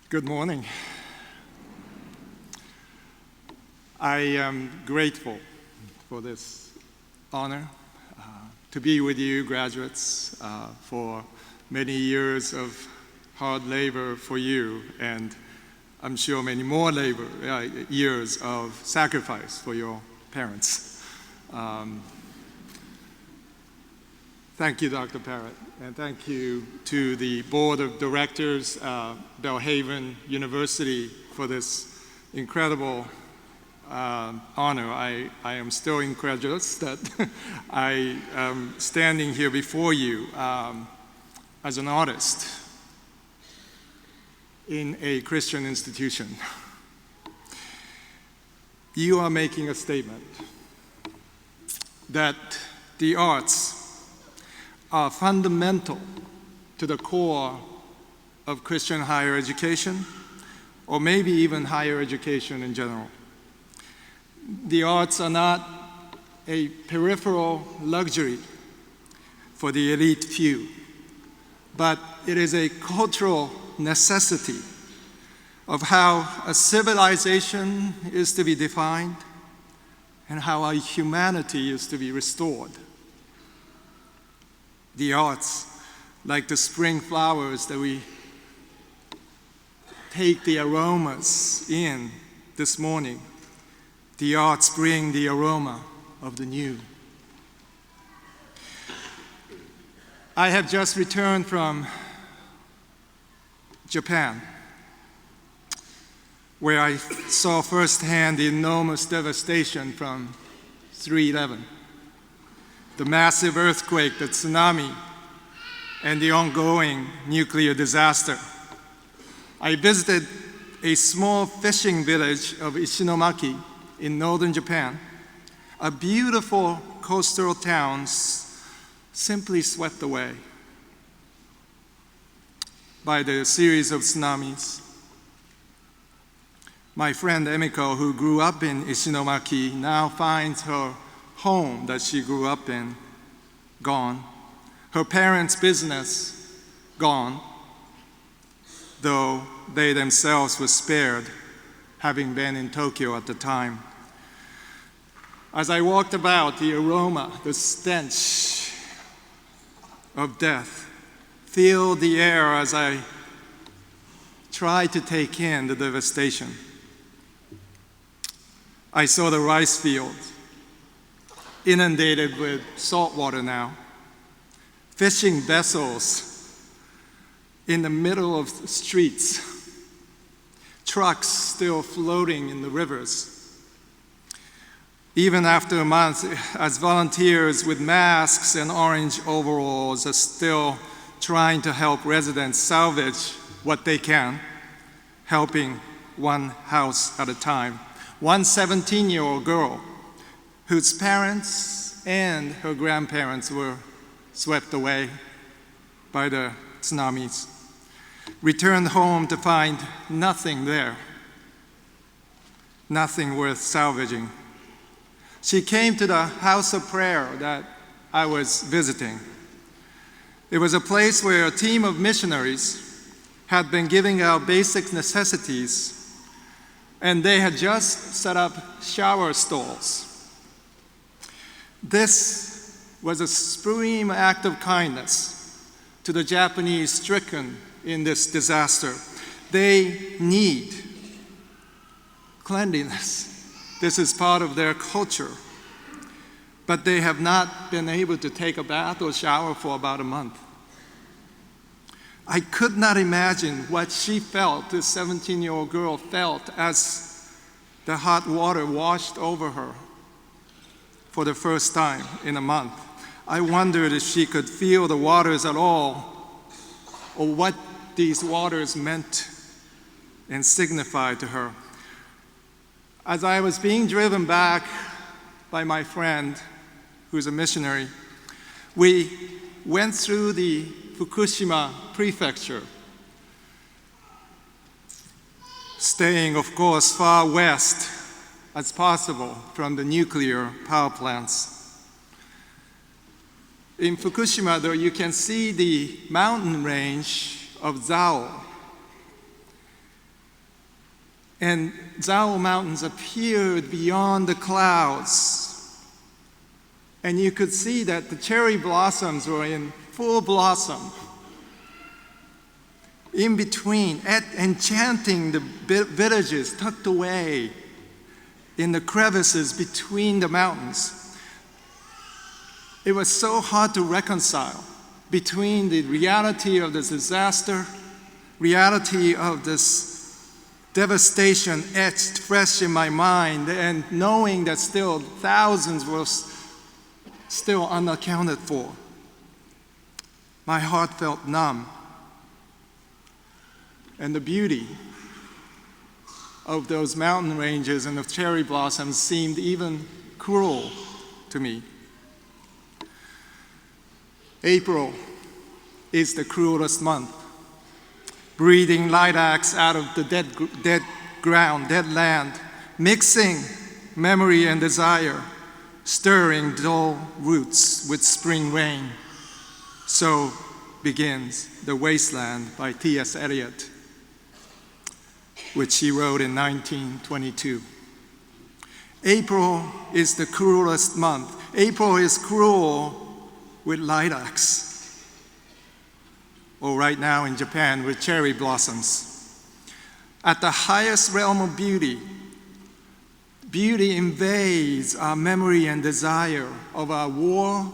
Good morning. I am grateful for this honor to be with you graduates for many years of hard labor for you, and I'm sure many more years of sacrifice for your parents. Thank you, Dr. Parrott, and thank you to the Board of Directors, Belhaven University, for this incredible honor. I am still incredulous that I am standing here before you as an artist in a Christian institution. You are making a statement that the arts are fundamental to the core of Christian higher education, or maybe even higher education in general. The arts are not a peripheral luxury for the elite few, but it is a cultural necessity of how a civilization is to be defined and how our humanity is to be restored. The arts, like the spring flowers that we take the aromas in this morning, the arts bring the aroma of the new. I have just returned from Japan, where I saw firsthand the enormous devastation from 3/11. The massive earthquake, the tsunami, and the ongoing nuclear disaster. I visited a small fishing village of Ishinomaki in northern Japan. A beautiful coastal town simply swept away by the series of tsunamis. My friend Emiko, who grew up in Ishinomaki, now finds her home that she grew up in gone. Her parents' business gone, though they themselves were spared, having been in Tokyo at the time. As I walked about, the aroma, the stench of death filled the air as I tried to take in the devastation. I saw the rice fields, inundated with salt water now, fishing vessels in the middle of the streets, trucks still floating in the rivers. Even after a month, as volunteers with masks and orange overalls are still trying to help residents salvage what they can, helping one house at a time. One 17-year-old girl whose parents and her grandparents were swept away by the tsunamis, returned home to find nothing there, nothing worth salvaging. She came to the house of prayer that I was visiting. It was a place where a team of missionaries had been giving out basic necessities, and they had just set up shower stalls. This was a supreme act of kindness to the Japanese stricken in this disaster. They need cleanliness. This is part of their culture. But they have not been able to take a bath or shower for about a month. I could not imagine what she felt, this 17-year-old girl felt, as the hot water washed over her for the first time in a month. I wondered if she could feel the waters at all, or what these waters meant and signified to her. As I was being driven back by my friend, who's a missionary, we went through the Fukushima prefecture, staying, of course, far west as possible from the nuclear power plants. In Fukushima, though, you can see the mountain range of Zao. and Zao Mountains appeared beyond the clouds. And you could see that the cherry blossoms were in full blossom. In between, enchanting the villages tucked away in the crevices between the mountains. It was so hard to reconcile between the reality of this disaster, reality of this devastation etched fresh in my mind, and knowing that still thousands were still unaccounted for. My heart felt numb. And the beauty of those mountain ranges and the cherry blossoms seemed even cruel to me. April is the cruelest month, breathing lilacs out of the dead ground, dead land, mixing memory and desire, stirring dull roots with spring rain. So begins The Wasteland by T.S. Eliot, which he wrote in 1922. April is the cruelest month. April is cruel with lilacs, or right now in Japan with cherry blossoms. At the highest realm of beauty, beauty invades our memory and desire of our war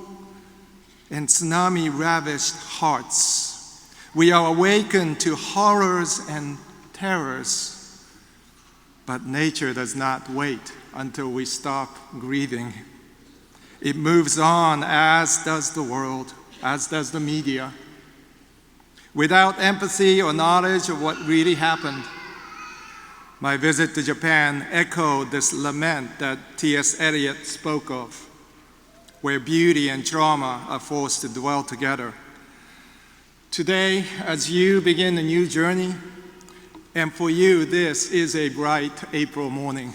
and tsunami-ravished hearts. We are awakened to horrors and terrors, but nature does not wait until we stop grieving. It moves on, as does the world, as does the media. Without empathy or knowledge of what really happened, my visit to Japan echoed this lament that T.S. Eliot spoke of, where beauty and trauma are forced to dwell together. Today, as you begin a new journey, and for you, this is a bright April morning,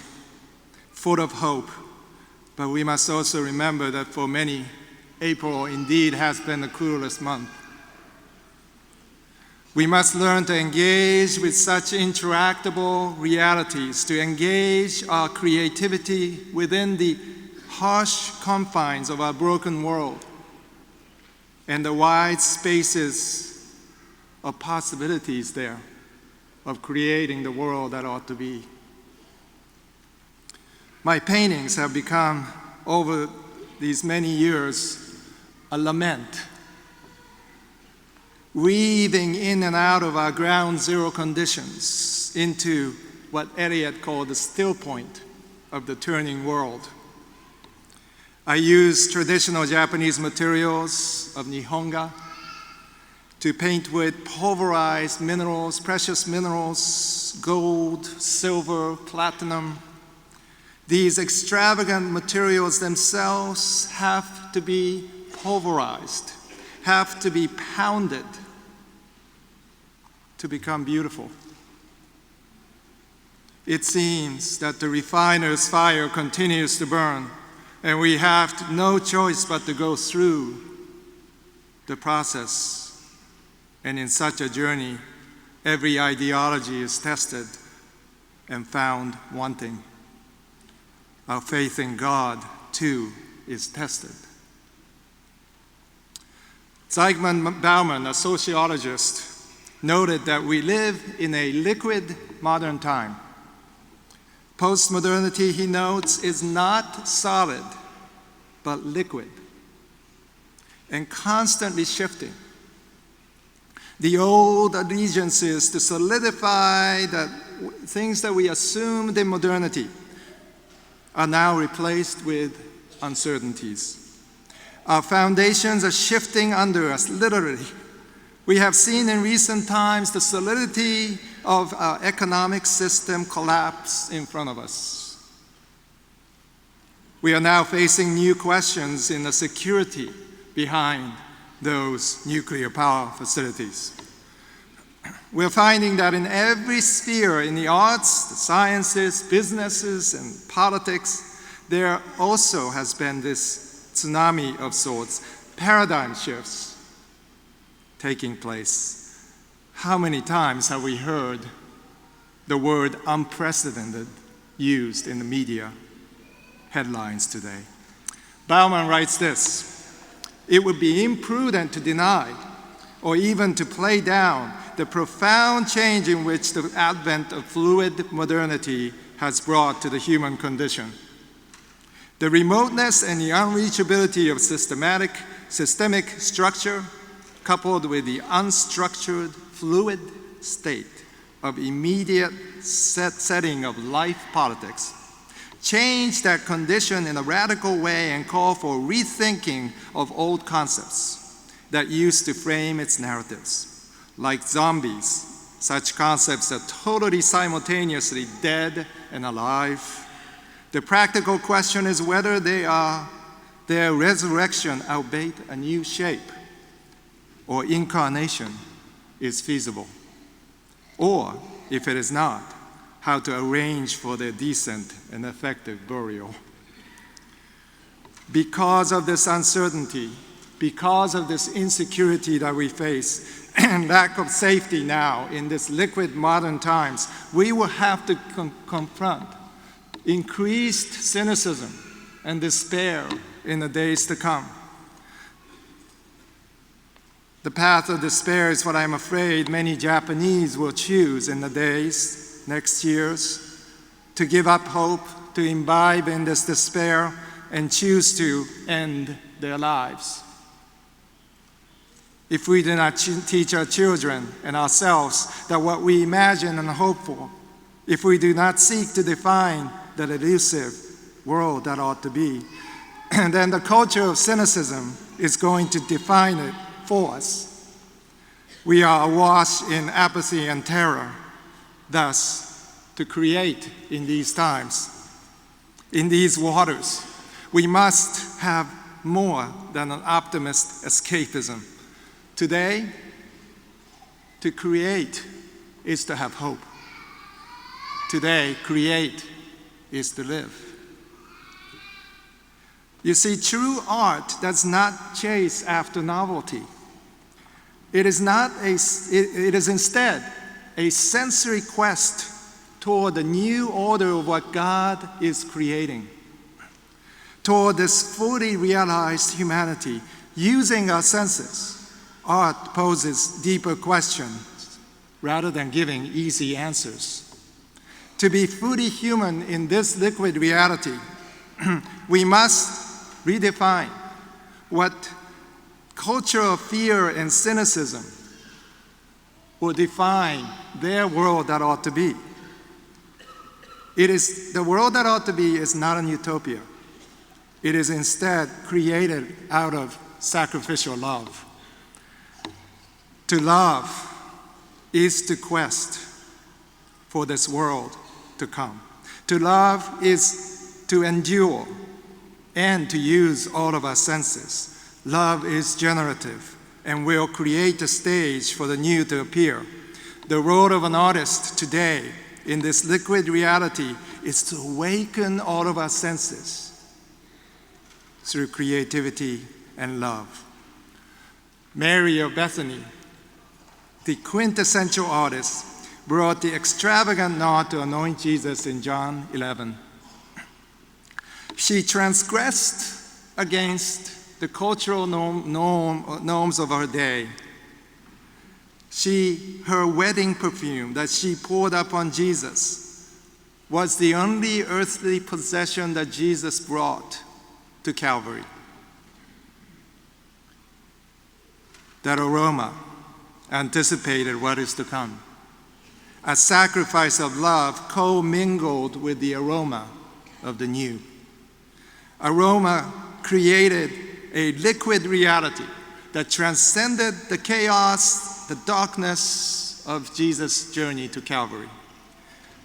full of hope. But we must also remember that for many, April indeed has been the cruelest month. We must learn to engage with such interactable realities, to engage our creativity within the harsh confines of our broken world and the wide spaces of possibilities there of creating the world that ought to be. My paintings have become, over these many years, a lament, weaving in and out of our ground zero conditions into what Eliot called the still point of the turning world. I use traditional Japanese materials of Nihonga to paint with pulverized minerals, precious minerals, gold, silver, platinum. These extravagant materials themselves have to be pulverized, have to be pounded to become beautiful. It seems that the refiner's fire continues to burn, and we have no choice but to go through the process. And in such a journey, every ideology is tested and found wanting. Our faith in God, too, is tested. Zygmunt Bauman, a sociologist, noted that we live in a liquid modern time. Postmodernity, he notes, is not solid, but liquid, and constantly shifting. The old allegiances to solidify the things that we assumed in modernity are now replaced with uncertainties. Our foundations are shifting under us, literally. We have seen in recent times the solidity of our economic system collapse in front of us. We are now facing new questions in the security behind those nuclear power facilities. We're finding that in every sphere, in the arts, the sciences, businesses, and politics, there also has been this tsunami of sorts, paradigm shifts taking place. How many times have we heard the word unprecedented used in the media headlines today. Bauman writes this: "It would be imprudent to deny or even to play down the profound change in which the advent of fluid modernity has brought to the human condition. The remoteness and the unreachability of systemic structure, coupled with the unstructured, fluid state of immediate setting of life politics, change that condition in a radical way and call for rethinking of old concepts that used to frame its narratives. Like zombies, such concepts are totally simultaneously dead and alive. The practical question is whether their resurrection, albeit a new shape, or incarnation, is feasible. Or, if it is not, how to arrange for their decent and effective burial." Because of this uncertainty, because of this insecurity that we face, and lack of safety now in this liquid modern times, we will have to confront increased cynicism and despair in the days to come. The path of despair is what I'm afraid many Japanese will choose in the days, next years, to give up hope, to imbibe in this despair, and choose to end their lives. If we do not teach our children and ourselves that what we imagine and hope for, if we do not seek to define the elusive world that ought to be, then the culture of cynicism is going to define it for us. We are awash in apathy and terror. Thus, to create in these times, in these waters, we must have more than an optimist escapism. Today, to create is to have hope. Today, create is to live. You see, true art does not chase after novelty. It is instead a sensory quest toward the new order of what God is creating, toward this fully realized humanity. Using our senses, art poses deeper questions rather than giving easy answers. To be fully human in this liquid reality, we must redefine what culture of fear and cynicism will define their world that ought to be. The world that ought to be is not an utopia. It is instead created out of sacrificial love. To love is to quest for this world to come. To love is to endure and to use all of our senses. Love is generative and will create a stage for the new to appear. The role of an artist today in this liquid reality is to awaken all of our senses through creativity and love. Mary of Bethany, the quintessential artist, brought the extravagant nod to anoint Jesus in John 11. She transgressed against the cultural norms of her day. Her wedding perfume that she poured upon Jesus was the only earthly possession that Jesus brought to Calvary. That aroma anticipated what is to come. A sacrifice of love co-mingled with the aroma of the new. Aroma created a liquid reality that transcended the chaos, the darkness of Jesus' journey to Calvary.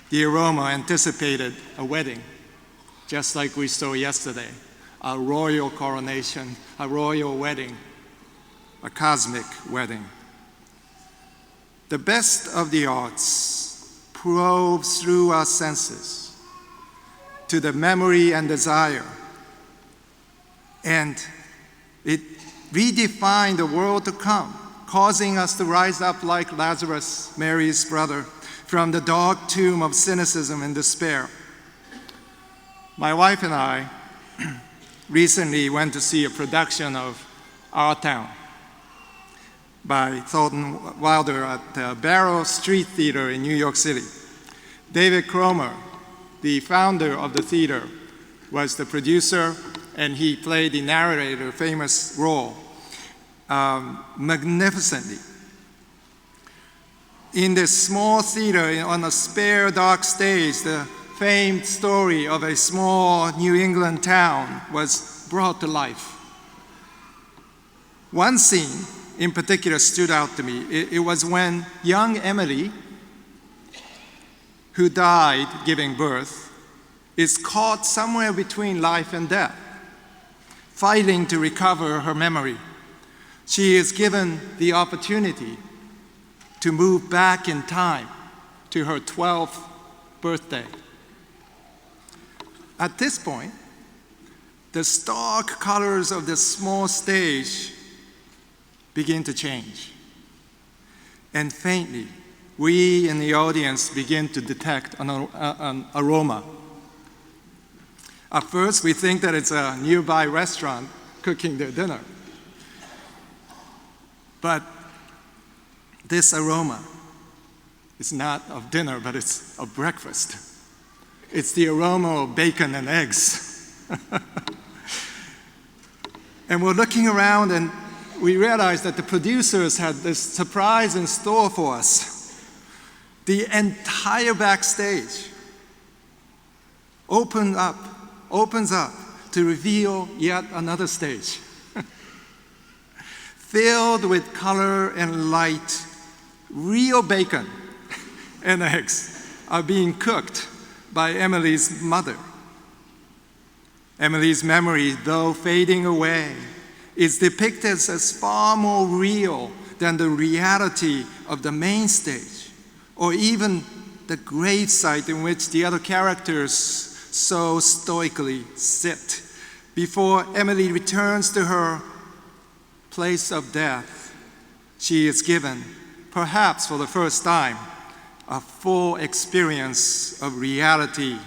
The aroma anticipated a wedding, just like we saw yesterday, a royal coronation, a royal wedding, a cosmic wedding. The best of the arts probes through our senses to the memory and desire, and it redefined the world to come, causing us to rise up like Lazarus, Mary's brother, from the dark tomb of cynicism and despair. My wife and I recently went to see a production of Our Town by Thornton Wilder at the Barrow Street Theater in New York City. David Cromer, the founder of the theater, was the producer, and he played the narrator, famous role, magnificently. In this small theater on a spare, dark stage, the famed story of a small New England town was brought to life. One scene in particular stood out to me. It was when young Emily, who died giving birth, is caught somewhere between life and death, fighting to recover her memory. She is given the opportunity to move back in time to her 12th birthday. At this point, the stark colors of this small stage begin to change. And faintly, we in the audience begin to detect an aroma. At first, we think that it's a nearby restaurant cooking their dinner. But this aroma is not of dinner, but it's of breakfast. It's the aroma of bacon and eggs. And we're looking around and we realize that the producers had this surprise in store for us. The entire backstage opens up to reveal yet another stage. Filled with color and light, real bacon and eggs are being cooked by Emily's mother. Emily's memory, though fading away, is depicted as far more real than the reality of the main stage, or even the gravesite in which the other characters so stoically sit. Before Emily returns to her place of death, she is given, perhaps for the first time, a full experience of reality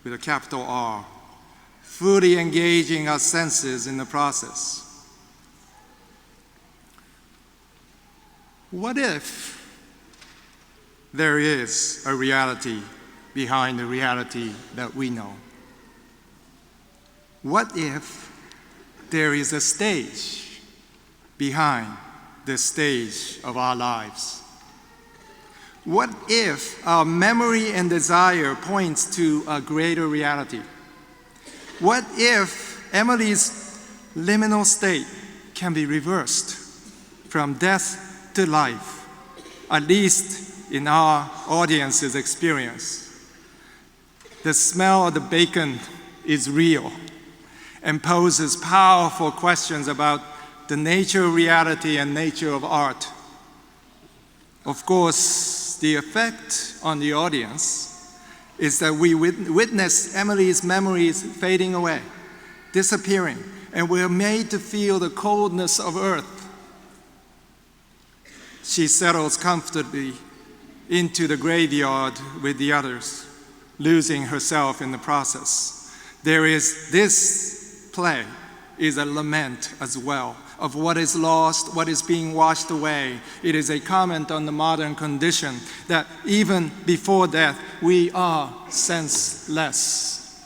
with a capital R, fully engaging our senses in the process. What if there is a reality behind the reality that we know? What if there is a stage behind the stage of our lives? What if our memory and desire points to a greater reality? What if Emily's liminal state can be reversed from death to life, at least in our audience's experience? The smell of the bacon is real and poses powerful questions about the nature of reality and nature of art. Of course, the effect on the audience is that we witness Emily's memories fading away, disappearing, and we're made to feel the coldness of earth. She settles comfortably into the graveyard with the others, losing herself in the process. This play is a lament as well of what is lost, what is being washed away. It is a comment on the modern condition that even before death, we are senseless,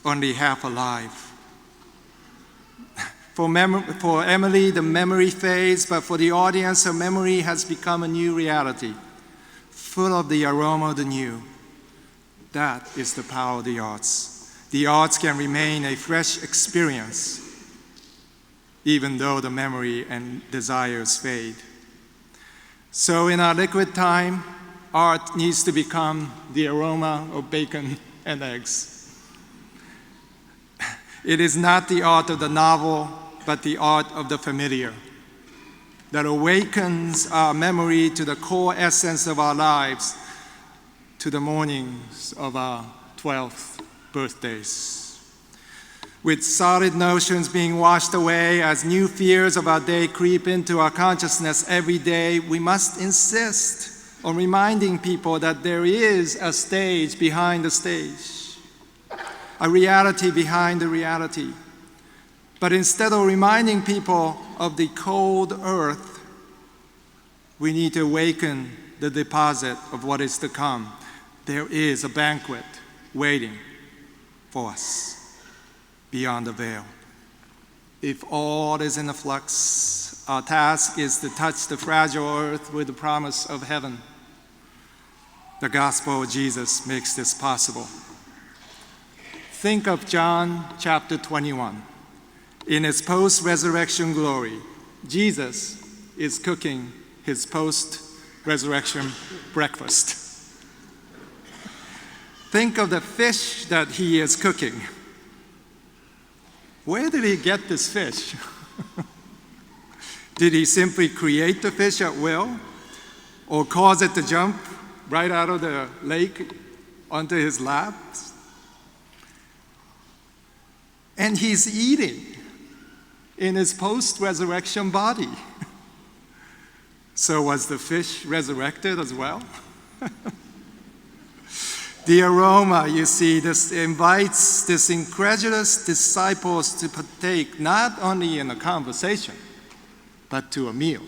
only half alive. For Emily, the memory fades, but for the audience, her memory has become a new reality, full of the aroma of the new. That is the power of the arts. The arts can remain a fresh experience, even though the memory and desires fade. So in our liquid time, art needs to become the aroma of bacon and eggs. It is not the art of the novel, but the art of the familiar that awakens our memory to the core essence of our lives, to the mornings of our 12th birthdays. With solid notions being washed away as new fears of our day creep into our consciousness every day, we must insist on reminding people that there is a stage behind the stage, a reality behind the reality. But instead of reminding people of the cold earth, we need to awaken the deposit of what is to come. There is a banquet waiting for us beyond the veil. If all is in a flux, our task is to touch the fragile earth with the promise of heaven. The gospel of Jesus makes this possible. Think of John chapter 21. In his post-resurrection glory, Jesus is cooking his post-resurrection breakfast. Think of the fish that he is cooking. Where did he get this fish? Did he simply create the fish at will, or cause it to jump right out of the lake onto his lap? And he's eating in his post-resurrection body. So was the fish resurrected as well? The aroma, you see, this invites this incredulous disciples to partake not only in a conversation, but to a meal.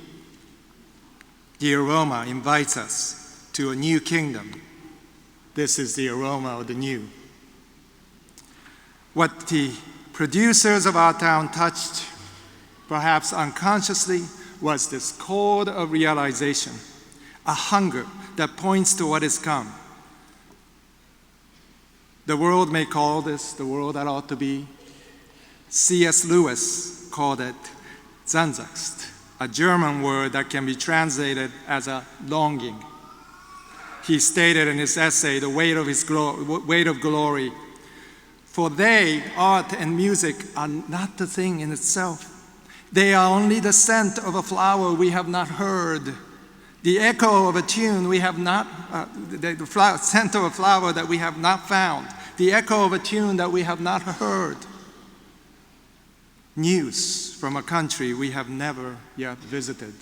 The aroma invites us to a new kingdom. This is the aroma of the new. What the producers of our town touched, perhaps unconsciously, was this chord of realization, a hunger that points to what is come. The world may call this the world that ought to be. C.S. Lewis called it Sehnsucht, a German word that can be translated as a longing. He stated in his essay, The Weight of Glory, for they, art and music, are not the thing in itself. They are only the scent of a flower we have not heard, the echo of a tune we have not, the scent of a flower that we have not found, the echo of a tune that we have not heard, news from a country we have never yet visited.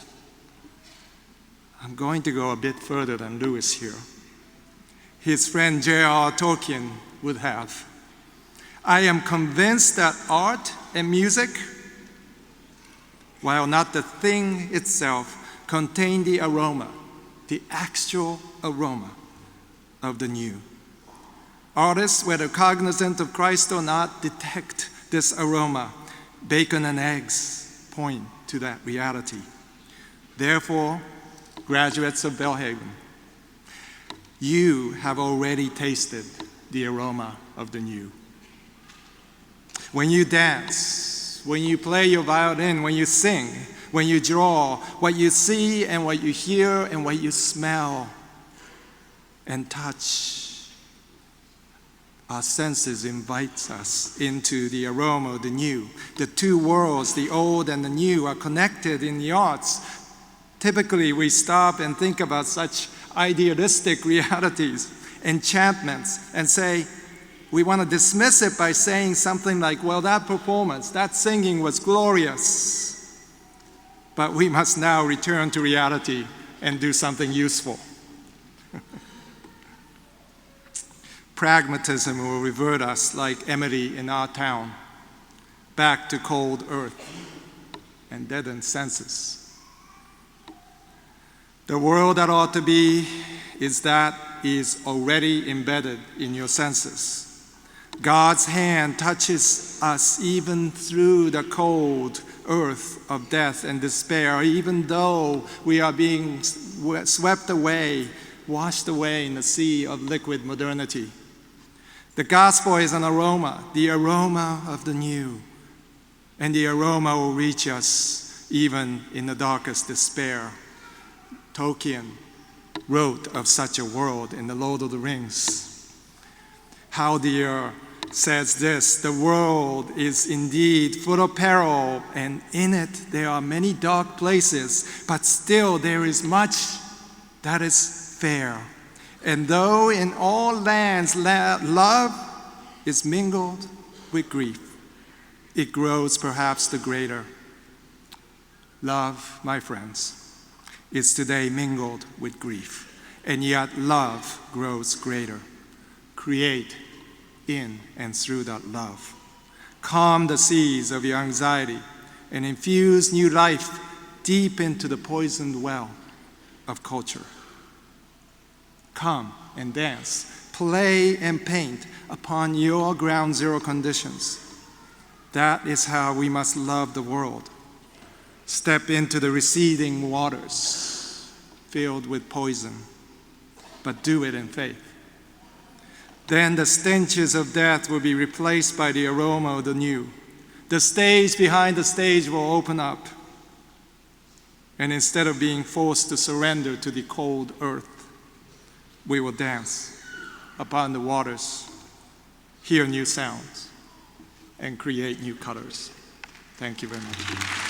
I'm going to go a bit further than Lewis here. His friend J.R. Tolkien would have. I am convinced that art and music, while not the thing itself, contain the aroma, the actual aroma of the new. Artists, whether cognizant of Christ or not, detect this aroma. Bacon and eggs point to that reality. Therefore, graduates of Belhaven, you have already tasted the aroma of the new. When you dance, when you play your violin, when you sing, when you draw, what you see and what you hear and what you smell and touch, our senses invites us into the aroma of the new. The two worlds, the old and the new, are connected in the arts. Typically, we stop and think about such idealistic realities, enchantments, and say, we want to dismiss it by saying something like, well, that performance, that singing was glorious. But we must now return to reality and do something useful. Pragmatism will revert us, like Emily in our town, back to cold earth and deadened senses. The world that ought to be is already embedded in your senses. God's hand touches us even through the cold earth of death and despair, even though we are being swept away, washed away in the sea of liquid modernity. The gospel is an aroma, the aroma of the new, and the aroma will reach us even in the darkest despair. Tolkien wrote of such a world in The Lord of the Rings. Haldir says this, the world is indeed full of peril, and in it there are many dark places, but still there is much that is fair. And though in all lands love is mingled with grief, it grows perhaps the greater. Love, my friends, is today mingled with grief. and yet love grows greater. Create in and through that love. Calm the seas of your anxiety and infuse new life deep into the poisoned well of culture. Come and dance, play and paint upon your ground zero conditions. That is how we must love the world. Step into the receding waters filled with poison, but do it in faith. Then the stenches of death will be replaced by the aroma of the new. The stage behind the stage will open up. And instead of being forced to surrender to the cold earth, we will dance upon the waters, hear new sounds, and create new colors. Thank you very much.